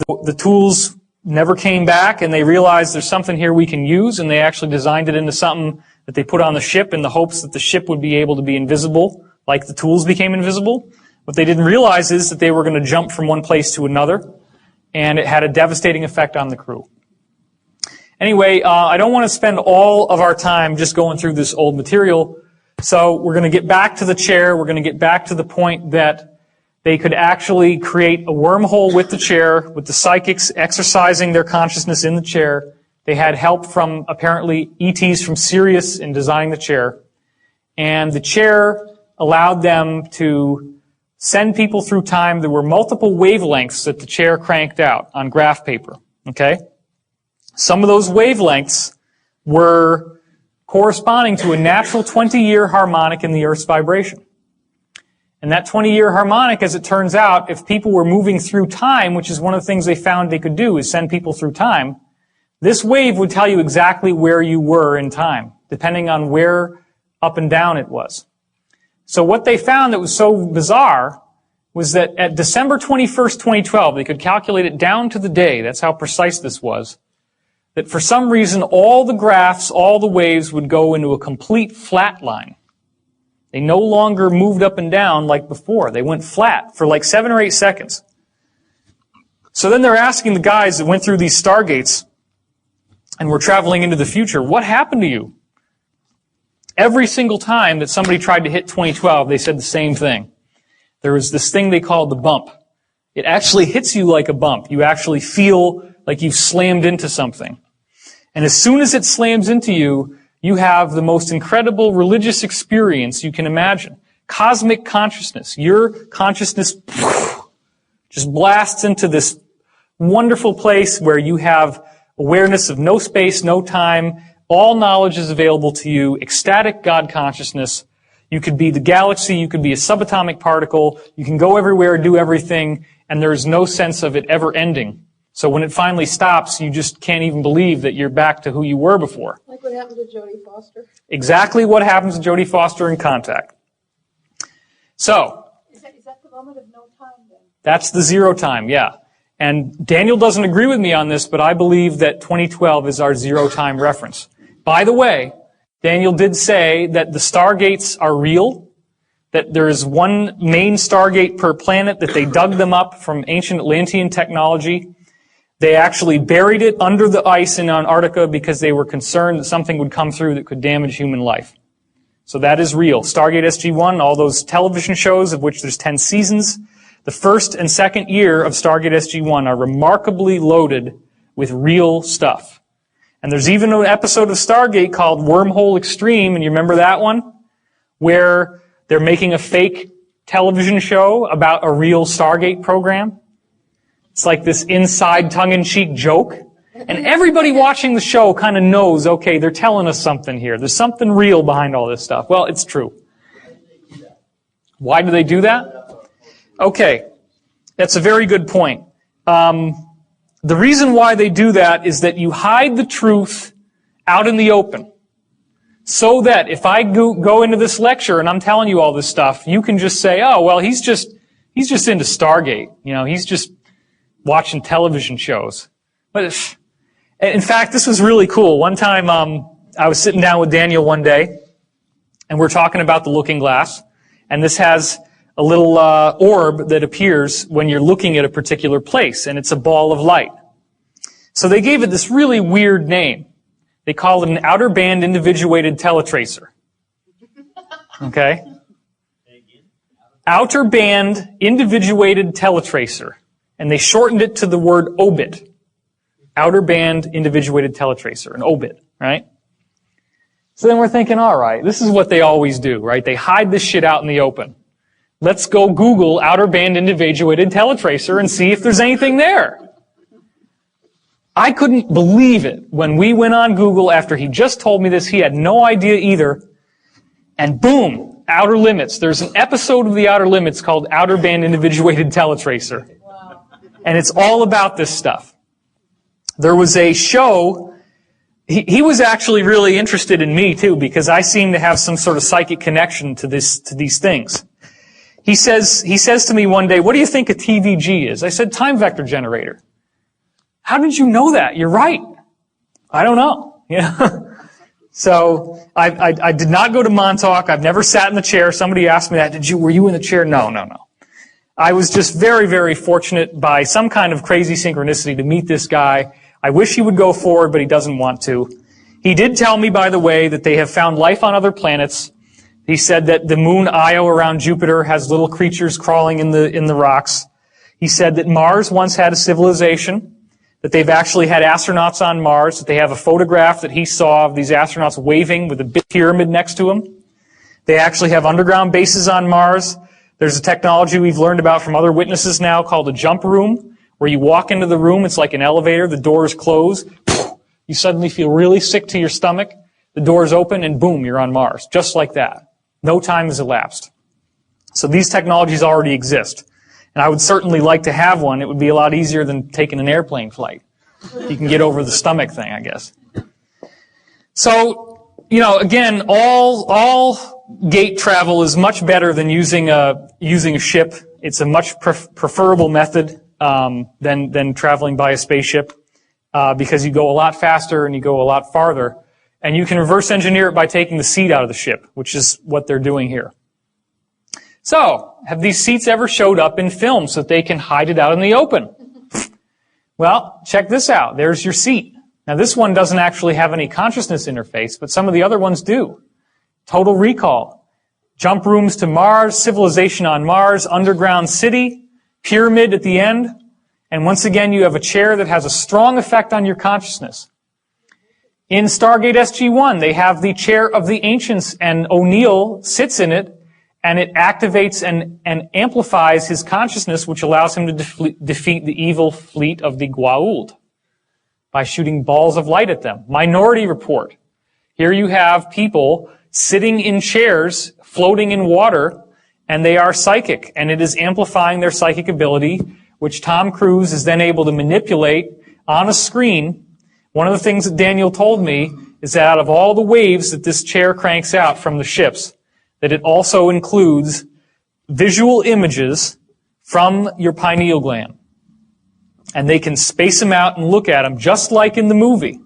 The tools never came back, and they realized there's something here we can use, and they actually designed it into something that they put on the ship in the hopes that the ship would be able to be invisible, like the tools became invisible. What they didn't realize is that they were going to jump from one place to another, and it had a devastating effect on the crew. Anyway, I don't want to spend all of our time just going through this old material, so we're going to get back to the chair. We're going to get back to the point that they could actually create a wormhole with the chair, with the psychics exercising their consciousness in the chair. They had help from, apparently, ETs from Sirius in designing the chair. And the chair allowed them to send people through time. There were multiple wavelengths that the chair cranked out on graph paper. Okay? Some of those wavelengths were corresponding to a natural 20-year harmonic in the Earth's vibration. And that 20-year harmonic, as it turns out, if people were moving through time, which is one of the things they found they could do, is send people through time, this wave would tell you exactly where you were in time, depending on where up and down it was. So what they found that was so bizarre was that at December 21st, 2012, they could calculate it down to the day, that's how precise this was, that for some reason all the graphs, all the waves would go into a complete flat line. They no longer moved up and down like before. They went flat for like 7 or 8 seconds. So then they're asking the guys that went through these stargates and were traveling into the future, what happened to you? Every single time that somebody tried to hit 2012, they said the same thing. There was this thing they called the bump. It actually hits you like a bump. You actually feel like you've slammed into something. And as soon as it slams into you, you have the most incredible religious experience you can imagine. Cosmic consciousness. Your consciousness just blasts into this wonderful place where you have awareness of no space, no time. All knowledge is available to you. Ecstatic God consciousness. You could be the galaxy. You could be a subatomic particle. You can go everywhere, do everything, and there is no sense of it ever ending. So when it finally stops, you just can't even believe that you're back to who you were before. Like what happened to Jodie Foster? Exactly what happens to Jodie Foster in Contact. So, Is that the moment of no time then? That's the zero time, yeah. And Daniel doesn't agree with me on this, but I believe that 2012 is our zero time reference. By the way, Daniel did say that the stargates are real, that there is one main stargate per planet, that they dug them up from ancient Atlantean technology. They actually buried it under the ice in Antarctica because they were concerned that something would come through that could damage human life. So that is real. Stargate SG-1, all those television shows, of which there's 10 seasons, the first and second year of Stargate SG-1 are remarkably loaded with real stuff. And there's even an episode of Stargate called Wormhole Extreme, and you remember that one? Where they're making a fake television show about a real Stargate program. It's like this inside tongue-in-cheek joke. And everybody watching the show kind of knows, okay, they're telling us something here. There's something real behind all this stuff. Well, it's true. Why do they do that? Okay, that's a very good point. The reason why they do that is that you hide the truth out in the open. So that if I go into this lecture and I'm telling you all this stuff, you can just say, oh, well, he's just into Stargate. You know, he's just watching television shows. But in fact, this was really cool. One time, I was sitting down with Daniel one day, and we're talking about the looking glass, and this has a little orb that appears when you're looking at a particular place, and it's a ball of light. So they gave it this really weird name. They called it an outer band individuated teletracer. Okay? Outer band individuated teletracer. And they shortened it to the word obit. Outer band individuated teletracer, an obit, right? So then we're thinking, all right, this is what they always do, right? They hide this shit out in the open. Let's go Google outer band individuated teletracer and see if there's anything there. I couldn't believe it when we went on Google after he just told me this. He had no idea either. And boom, Outer Limits. There's an episode of the Outer Limits called Outer Band Individuated Teletracer. And it's all about this stuff. There was a show, he was actually really interested in me too, because I seem to have some sort of psychic connection to these things. He says to me one day, what do you think a TVG is? I said, time vector generator. How did you know that? You're right. I don't know. Yeah. So I did not go to Montauk. I've never sat in the chair. Somebody asked me that. Were you in the chair? No. I was just very, very fortunate by some kind of crazy synchronicity to meet this guy. I wish he would go forward, but he doesn't want to. He did tell me, by the way, that they have found life on other planets. He said that the moon Io around Jupiter has little creatures crawling in the rocks. He said that Mars once had a civilization, that they've actually had astronauts on Mars, that they have a photograph that he saw of these astronauts waving with a big pyramid next to them. They actually have underground bases on Mars. There's a technology we've learned about from other witnesses now called a jump room, where you walk into the room, it's like an elevator, the doors close, you suddenly feel really sick to your stomach, the doors open, and boom, you're on Mars. Just like that. No time has elapsed. So these technologies already exist. And I would certainly like to have one. It would be a lot easier than taking an airplane flight. You can get over the stomach thing, I guess. So, again, all gate travel is much better than using a ship. It's a much preferable method than traveling by a spaceship because you go a lot faster and you go a lot farther. And you can reverse engineer it by taking the seat out of the ship, which is what they're doing here. So, have these seats ever showed up in film so that they can hide it out in the open? Well, check this out. There's your seat. Now, this one doesn't actually have any consciousness interface, but some of the other ones do. Total Recall, jump rooms to Mars, civilization on Mars, underground city, pyramid at the end, and once again, you have a chair that has a strong effect on your consciousness. In Stargate SG-1, they have the chair of the ancients, and O'Neill sits in it, and it activates and amplifies his consciousness, which allows him to defeat the evil fleet of the Goa'uld by shooting balls of light at them. Minority Report. Here you have people sitting in chairs, floating in water, and they are psychic, and it is amplifying their psychic ability, which Tom Cruise is then able to manipulate on a screen. One of the things that Daniel told me is that out of all the waves that this chair cranks out from the ships, that it also includes visual images from your pineal gland. And they can space them out and look at them just like in the movie.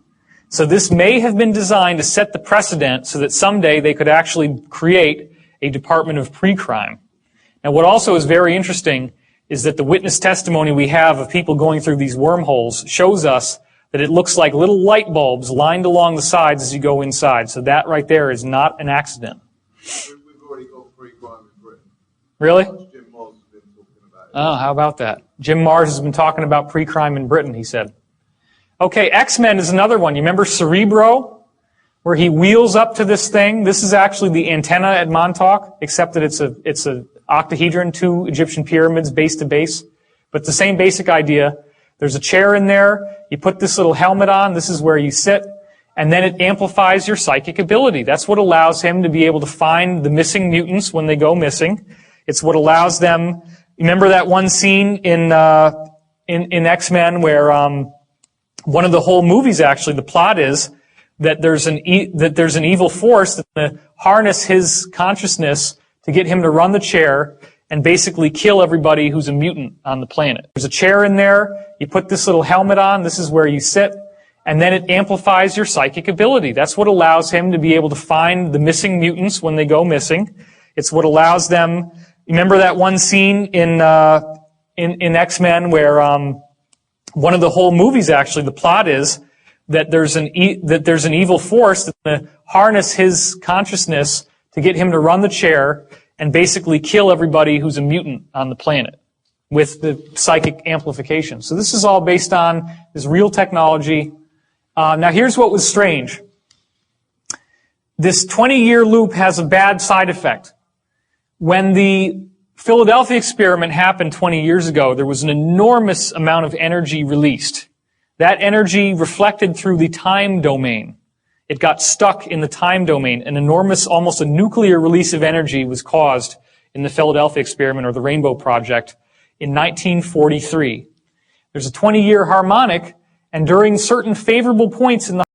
So this may have been designed to set the precedent so that someday they could actually create a department of pre-crime. Now, what also is very interesting is that the witness testimony we have of people going through these wormholes shows us that it looks like little light bulbs lined along the sides as you go inside. So that right there is not an accident. We've already got pre-crime in Britain. Really? Jim Mars has been talking about it. Oh, how about that? Jim Mars has been talking about pre-crime in Britain, he said. Okay, X-Men is another one. You remember Cerebro? Where he wheels up to this thing. This is actually the antenna at Montauk, except that it's a octahedron, 2 Egyptian pyramids base to base. But the same basic idea. There's a chair in there. You put this little helmet on. This is where you sit. And then it amplifies your psychic ability. That's what allows him to be able to find the missing mutants when they go missing. It's what allows them. Remember that one scene in X-Men where one of the whole movies actually, the plot is that there's an evil force that's going to harness his consciousness to get him to run the chair and basically kill everybody who's a mutant on the planet. There's a chair in there. You put this little helmet on. This is where you sit. And then it amplifies your psychic ability. That's what allows him to be able to find the missing mutants when they go missing. It's what allows them. Remember that one scene in X-Men where one of the whole movies actually, the plot is that there's an evil force that's going to harness his consciousness to get him to run the chair and basically kill everybody who's a mutant on the planet with the psychic amplification. So this is all based on this real technology. Now here's what was strange. This 20-year loop has a bad side effect. When the Philadelphia experiment happened 20 years ago, there was an enormous amount of energy released. That energy reflected through the time domain. It got stuck in the time domain. An enormous, almost a nuclear release of energy was caused in the Philadelphia experiment or the Rainbow Project in 1943. There's a 20-year harmonic, and during certain favorable points in the